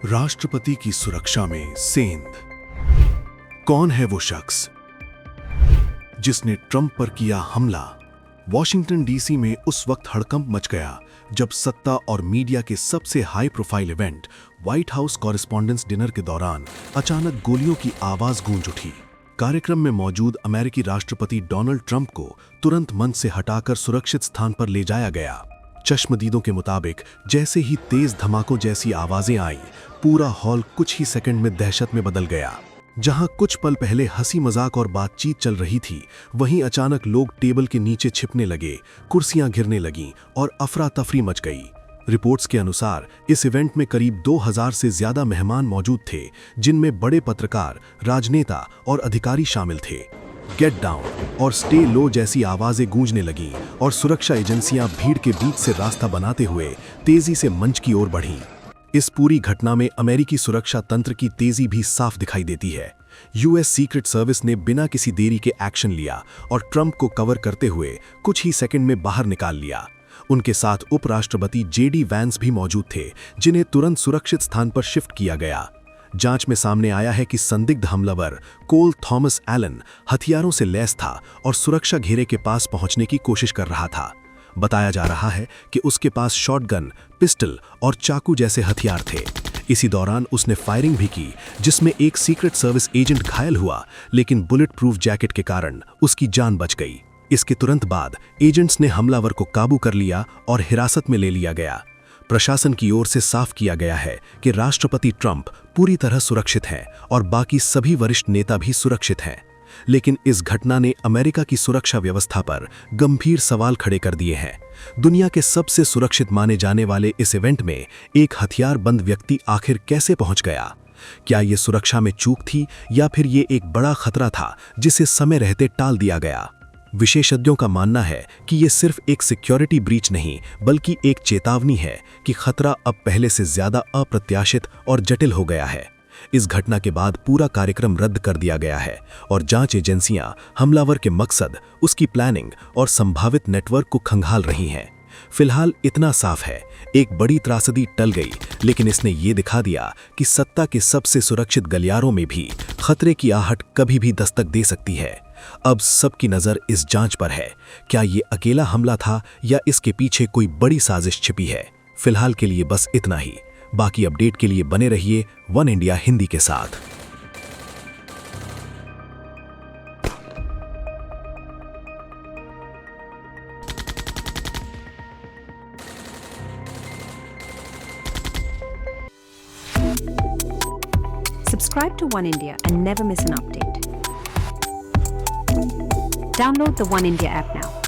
राष्ट्रपति की सुरक्षा में सेंध। कौन है वो शख्स जिसने ट्रंप पर किया हमला? वॉशिंगटन डीसी में उस वक्त हड़कंप मच गया जब सत्ता और मीडिया के सबसे high profile event white house correspondence dinner के दौरान अचानक गोलियों की आवाज गूंज उठी। कार्यक्रम में मौजूद अमेरिकी राष्ट्रपति डोनाल्ड ट्रंप को तुरंत मंच से हटाकर सुरक्षित स्थान पर ले जाया गया। चश्मदीदों के मुताबिक जैसे ही तेज धमाकों जैसी आवाजें आईं, पूरा हॉल कुछ ही सेकंड में दहशत में बदल गया। जहां कुछ पल पहले हंसी मजाक और बातचीत चल रही थी, वहीं अचानक लोग टेबल के नीचे छिपने लगे, कुर्सियां गिरने लगीं और अफरा तफरी मच गई। रिपोर्ट्स के अनुसार इस इवेंट में करीब 2000 से ज्यादा मेहमान मौजूद थे, जिनमें बड़े पत्रकार, राजनेता और अधिकारी शामिल थे। गेट डाउन और स्टे लो जैसी आवाजें गूंजने लगीं और सुरक्षा एजेंसियां भीड़ के बीच से रास्ता बनाते हुए तेजी से मंच की ओर बढ़ीं। इस पूरी घटना में अमेरिकी सुरक्षा तंत्र की तेजी भी साफ दिखाई देती है। यूएस सीक्रेट सर्विस ने बिना किसी देरी के एक्शन लिया और ट्रंप को कवर करते हुए कुछ ही सेकंड में बाहर निकाल लिया। उनके साथ उपराष्ट्रपति जेडी वैंस भी मौजूद थे, जिन्हें तुरंत सुरक्षित स्थान पर शिफ्ट किया गया। जांच में सामने आया है कि संदिग्ध हमलावर कोल थॉमस एलन हथियारों से लैस था और सुरक्षा घेरे के पास पहुंचने की कोशिश कर रहा था। बताया जा रहा है कि उसके पास शॉटगन, पिस्टल और चाकू जैसे हथियार थे। इसी दौरान उसने फायरिंग भी की, जिसमें एक सीक्रेट सर्विस एजेंट घायल हुआ, लेकिन बुलेट प्रूफ जैकेट के कारण उसकी जान बच गई। इसके तुरंत बाद एजेंट्स ने हमलावर को काबू कर लिया और हिरासत में ले लिया गया। प्रशासन की ओर से साफ किया गया है कि राष्ट्रपति ट्रंप पूरी तरह सुरक्षित हैं और बाकी सभी वरिष्ठ नेता भी सुरक्षित हैं। लेकिन इस घटना ने अमेरिका की सुरक्षा व्यवस्था पर गंभीर सवाल खड़े कर दिए हैं। दुनिया के सबसे सुरक्षित माने जाने वाले इस इवेंट में एक हथियारबंद व्यक्ति आखिर कैसे पहुंच गया? क्या ये सुरक्षा में चूक थी या फिर ये एक बड़ा खतरा था जिसे समय रहते टाल दिया गया? विशेषज्ञों का मानना है कि ये सिर्फ एक सिक्योरिटी ब्रीच नहीं, बल्कि एक चेतावनी है कि खतरा अब पहले से ज्यादा अप्रत्याशित और जटिल हो गया है। इस घटना के बाद पूरा कार्यक्रम रद्द कर दिया गया है और जांच एजेंसियां हमलावर के मकसद, उसकी प्लानिंग और संभावित नेटवर्क को खंगाल रही हैं। फिलहाल इतना साफ है, एक बड़ी त्रासदी टल गई, लेकिन इसने ये दिखा दिया कि सत्ता के सबसे सुरक्षित गलियारों में भी खतरे की आहट कभी भी दस्तक दे सकती है। अब सबकी नजर इस जांच पर है। क्या ये अकेला हमला था या इसके पीछे कोई बड़ी साजिश छिपी है? फिलहाल के लिए बस इतना ही। बाकी अपडेट के लिए बने रहिए वन इंडिया हिंदी के साथ। Subscribe to One India and never miss an update. Download the One India app now.